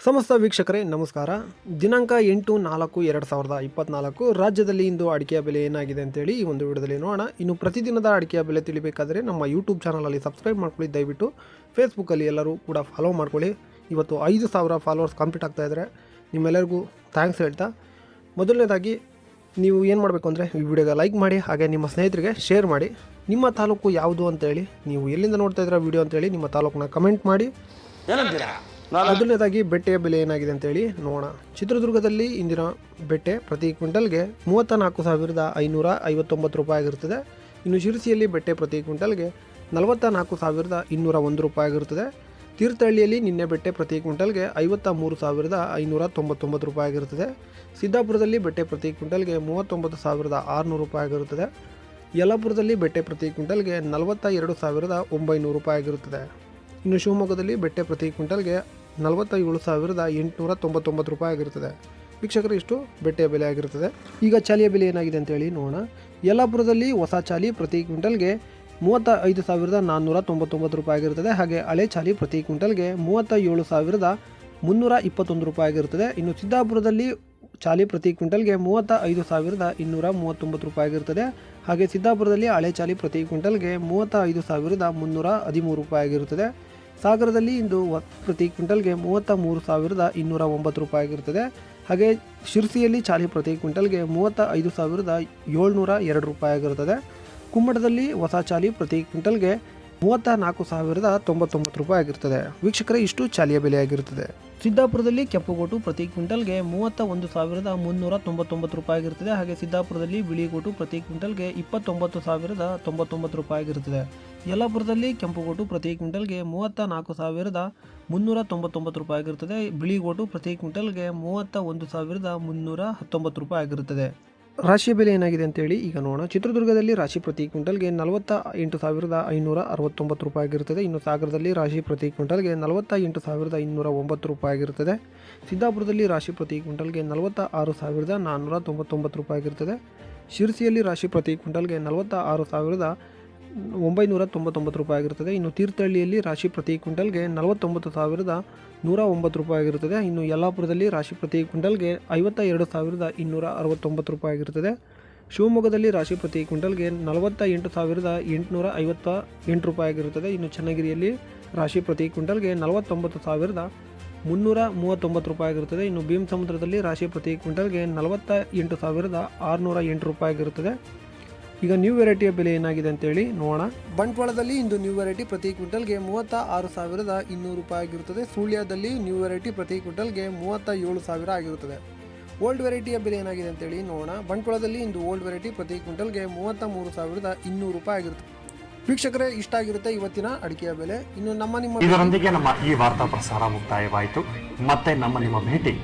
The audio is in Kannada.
ಸಮಸ್ತ ವೀಕ್ಷಕರೇ ನಮಸ್ಕಾರ. ದಿನಾಂಕ 8/4/2024 ರಾಜ್ಯದಲ್ಲಿ ಇಂದು ಅಡಿಕೆಯ ಬೆಲೆ ಏನಾಗಿದೆ ಅಂತೇಳಿ ಈ ಒಂದು ವಿಡಿಯೋದಲ್ಲಿ ನೋಡೋಣ. ಇನ್ನು ಪ್ರತಿದಿನದ ಅಡಿಕೆಯ ಬೆಲೆ ತಿಳಿಬೇಕಾದರೆ ನಮ್ಮ ಯೂಟ್ಯೂಬ್ ಚಾನಲಲ್ಲಿ ಸಬ್ಸ್ಕ್ರೈಬ್ ಮಾಡ್ಕೊಳ್ಳಿ. ದಯವಿಟ್ಟು ಫೇಸ್ಬುಕ್ಕಲ್ಲಿ ಎಲ್ಲರೂ ಕೂಡ ಫಾಲೋ ಮಾಡ್ಕೊಳ್ಳಿ. ಇವತ್ತು 5,000 ಫಾಲೋವರ್ಸ್ ಕಂಪ್ಲೀಟ್ ಆಗ್ತಾ ಇದ್ದಾರೆ. ನಿಮ್ಮೆಲ್ಲರಿಗೂ ಥ್ಯಾಂಕ್ಸ್ ಹೇಳ್ತಾ, ಮೊದಲನೇದಾಗಿ ನೀವು ಏನು ಮಾಡಬೇಕು ಅಂದರೆ ಈ ವಿಡಿಯೋಗೆ ಲೈಕ್ ಮಾಡಿ, ಹಾಗೆ ನಿಮ್ಮ ಸ್ನೇಹಿತರಿಗೆ ಶೇರ್ ಮಾಡಿ. ನಿಮ್ಮ ತಾಲೂಕು ಯಾವುದು ಅಂತೇಳಿ, ನೀವು ಎಲ್ಲಿಂದ ನೋಡ್ತಾ ಇದ್ದೀರಾ ವಿಡಿಯೋ ಅಂತೇಳಿ ನಿಮ್ಮ ತಾಲೂಕನ್ನ ಕಮೆಂಟ್ ಮಾಡಿ. ಮೊದಲನೇದಾಗಿ ಬೆಟ್ಟೆಯ ಬೆಲೆ ಏನಾಗಿದೆ ಅಂತೇಳಿ ನೋಡೋಣ. ಚಿತ್ರದುರ್ಗದಲ್ಲಿ ಇಂದಿನ ಬೆಟ್ಟೆ ಪ್ರತಿ ಕ್ವಿಂಟಲ್ಗೆ 34,559 ರೂಪಾಯಿ ಆಗಿರುತ್ತದೆ. ಇನ್ನು ಶಿರಸಿಯಲ್ಲಿ ಬೆಟ್ಟೆ ಪ್ರತಿ ಕ್ವಿಂಟಲ್ಗೆ 44,201 ರೂಪಾಯಿ ಆಗಿರುತ್ತದೆ. ತೀರ್ಥಹಳ್ಳಿಯಲ್ಲಿ ನಿನ್ನೆ ಬೆಟ್ಟೆ ಪ್ರತಿ ಕ್ವಿಂಟಲ್ಗೆ 53,599 ರೂಪಾಯಿ ಆಗಿರುತ್ತದೆ. ಸಿದ್ದಾಪುರದಲ್ಲಿ ಬೆಟ್ಟೆ ಪ್ರತಿ ಕ್ವಿಂಟಲ್ಗೆ 39,600 ರೂಪಾಯಿ ಆಗಿರುತ್ತದೆ. ಯಲ್ಲಾಪುರದಲ್ಲಿ ಬೆಟ್ಟೆ ಪ್ರತಿ ಕ್ವಿಂಟಲ್ಗೆ 42,900 ರೂಪಾಯಿ ಆಗಿರುತ್ತದೆ. ಇನ್ನು ಶಿವಮೊಗ್ಗದಲ್ಲಿ ಬೆಟ್ಟೆ ಪ್ರತಿ ಕ್ವಿಂಟಲ್ಗೆ 47,899 ರೂಪಾಯಿ ಆಗಿರುತ್ತದೆ. ವೀಕ್ಷಕರು, ಇಷ್ಟು ಬೆಟ್ಟೆಯ ಬೆಲೆ ಆಗಿರುತ್ತದೆ. ಈಗ ಚಾಲಿಯ ಬೆಲೆ ಏನಾಗಿದೆ ಅಂತೇಳಿ ನೋಡೋಣ. ಯಲ್ಲಾಪುರದಲ್ಲಿ ಹೊಸ ಚಾಲಿ ಪ್ರತಿ ಕ್ವಿಂಟಲ್ಗೆ 35,499 ರೂಪಾಯಿ ಆಗಿರುತ್ತದೆ. ಹಾಗೆ ಹಳೆ ಚಾಲಿ ಪ್ರತಿ ಕ್ವಿಂಟಲ್ಗೆ 37,321 ರೂಪಾಯಿ ಆಗಿರುತ್ತದೆ. ಇನ್ನು ಸಿದ್ದಾಪುರದಲ್ಲಿ ಚಾಲಿ ಪ್ರತಿ ಕ್ವಿಂಟಲ್ಗೆ 35,239 ರೂಪಾಯಿ ಆಗಿರುತ್ತದೆ. ಹಾಗೆ ಸಿದ್ದಾಪುರದಲ್ಲಿ ಹಳೆ ಚಾಲಿ ಪ್ರತಿ ಕ್ವಿಂಟಲ್ಗೆ 35,313 ರೂಪಾಯಿ ಆಗಿರುತ್ತದೆ. ಸಾಗರದಲ್ಲಿ ಇಂದು ಪ್ರತಿ ಕ್ವಿಂಟಲ್ಗೆ 33,209 ರೂಪಾಯಿ ಆಗಿರುತ್ತದೆ. ಹಾಗೆ ಶಿರಸಿಯಲ್ಲಿ ಚಾಲಿ ಪ್ರತಿ ಕ್ವಿಂಟಲ್ಗೆ 35,702 ರೂಪಾಯಿ ಆಗಿರುತ್ತದೆ. ಕುಮ್ಮಟದಲ್ಲಿ ಹೊಸ ಚಾಲಿ ಪ್ರತಿ ಕ್ವಿಂಟಲ್ಗೆ 34,099 ರೂಪಾಯಿ ಆಗಿರುತ್ತದೆ. ವೀಕ್ಷಕರೇ, ಇಷ್ಟು ಚಾಲಿಯ ಬೆಲೆ ಆಗಿರುತ್ತದೆ. ಸಿದ್ದಾಪುರದಲ್ಲಿ ಕೆಂಪುಗೋಟು ಪ್ರತಿ ಕ್ವಿಂಟಲ್ಗೆ 31,399 ರೂಪಾಯಿ ಆಗಿರುತ್ತದೆ. ಹಾಗೆ ಸಿದ್ದಾಪುರದಲ್ಲಿ ಬಿಳಿಗೋಟು ಪ್ರತಿ ಕ್ವಿಂಟಲ್ಗೆ 29,099 ರೂಪಾಯಿ ಆಗಿರುತ್ತದೆ. ಯಲ್ಲಾಪುರದಲ್ಲಿ ಕೆಂಪುಗೋಟು ಪ್ರತಿ ಕ್ವಿಂಟಲ್ಗೆ 34,399 ರೂಪಾಯಿ ಆಗಿರುತ್ತದೆ. ಬಿಳಿಗೋಟು ಪ್ರತಿ ಕ್ವಿಂಟಲ್ಗೆ 31,319 ರೂಪಾಯಿ ಆಗಿರುತ್ತದೆ. ರಾಶಿಯ ಬೆಲೆ ಏನಾಗಿದೆ ಅಂತೇಳಿ ಈಗ ನೋಡೋಣ. ಚಿತ್ರದುರ್ಗದಲ್ಲಿ ರಾಶಿ ಪ್ರತಿ ಕ್ವಿಂಟಲ್ಗೆ 48,569 ರೂಪಾಯಿ ಆಗಿರುತ್ತದೆ. ಇನ್ನು ಸಾಗರದಲ್ಲಿ ರಾಶಿ ಪ್ರತಿ ಕ್ವಿಂಟಲ್ಗೆ 48,209 ರೂಪಾಯಿ ಆಗಿರುತ್ತದೆ. ಸಿದ್ದಾಪುರದಲ್ಲಿ ರಾಶಿ ಪ್ರತಿ ಕ್ವಿಂಟಲ್ಗೆ 46,499 ರೂಪಾಯಿ ಆಗಿರುತ್ತದೆ. ಶಿರಸಿಯಲ್ಲಿ ರಾಶಿ ಪ್ರತಿ ಕ್ವಿಂಟಲ್ಗೆ 46,999 ರೂಪಾಯಿ ಆಗಿರುತ್ತದೆ. ಇನ್ನು ತೀರ್ಥಹಳ್ಳಿಯಲ್ಲಿ ರಾಶಿ ಪ್ರತಿ ಕ್ವಿಂಟಲ್ಗೆ 49,109 ರೂಪಾಯಿ ಆಗಿರುತ್ತದೆ. ಇನ್ನು ಯಲ್ಲಾಪುರದಲ್ಲಿ ರಾಶಿ ಪ್ರತಿ ಕ್ವಿಂಟಲ್ಗೆ 52,269 ರೂಪಾಯಿ ಆಗಿರುತ್ತದೆ. ಶಿವಮೊಗ್ಗದಲ್ಲಿ ರಾಶಿ ಪ್ರತಿ ಕ್ವಿಂಟಲ್ಗೆ 48,858 ರೂಪಾಯಿ ಆಗಿರುತ್ತದೆ. ಇನ್ನು ಚನ್ನಗಿರಿಯಲ್ಲಿ ರಾಶಿ ಪ್ರತಿ ಕ್ವಿಂಟಲ್ಗೆ 49,339 ರೂಪಾಯಿ ಆಗಿರುತ್ತದೆ. ಇನ್ನು ಭೀಮಸಮುದ್ರದಲ್ಲಿ ರಾಶಿ ಪ್ರತಿ ಕ್ವಿಂಟಲ್ಗೆ 48,608 ರೂಪಾಯಿ ಆಗಿರುತ್ತದೆ. ಈಗ ನ್ಯೂ ವೆರೈಟಿಯ ಬೆಲೆ ಏನಾಗಿದೆ ಅಂತೇಳಿ ನೋಡೋಣ. ಬಂಟ್ವಾಳದಲ್ಲಿ ಇಂದು ನ್ಯೂ ವೆರೈಟಿ ಪ್ರತಿ ಕ್ವಿಂಟಲ್ಗೆ 36,200 ರೂಪಾಯಿ ಆಗಿರುತ್ತದೆ. ಸುಳ್ಯದಲ್ಲಿ ನ್ಯೂ ವೆರೈಟಿ ಪ್ರತಿ ಕ್ವಿಂಟಲ್ಗೆ 37,000 ಆಗಿರುತ್ತದೆ. ಓಲ್ಡ್ ವೆರೈಟಿಯ ಬೆಲೆ ಏನಾಗಿದೆ ಅಂತೇಳಿ ನೋಡೋಣ. ಬಂಟ್ವಾಳದಲ್ಲಿ ಇಂದು ಓಲ್ಡ್ ವೆರೈಟಿ ಪ್ರತಿ ಕ್ವಿಂಟಲ್ಗೆ 33,200 ರೂಪಾಯಿ ಆಗಿರುತ್ತದೆ. ವೀಕ್ಷಕರೇ, ಇಷ್ಟ ಆಗಿರುತ್ತೆ ಇವತ್ತಿನ ಅಡಿಕೆಯ ಬೆಲೆ. ಇನ್ನು ಇದರೊಂದಿಗೆ ನಮ್ಮ ಈ ವಾರ್ತಾ ಪ್ರಸಾರ ಮುಕ್ತಾಯವಾಯಿತು. ಮತ್ತೆ ನಿಮ್ಮ ಭೇಟಿ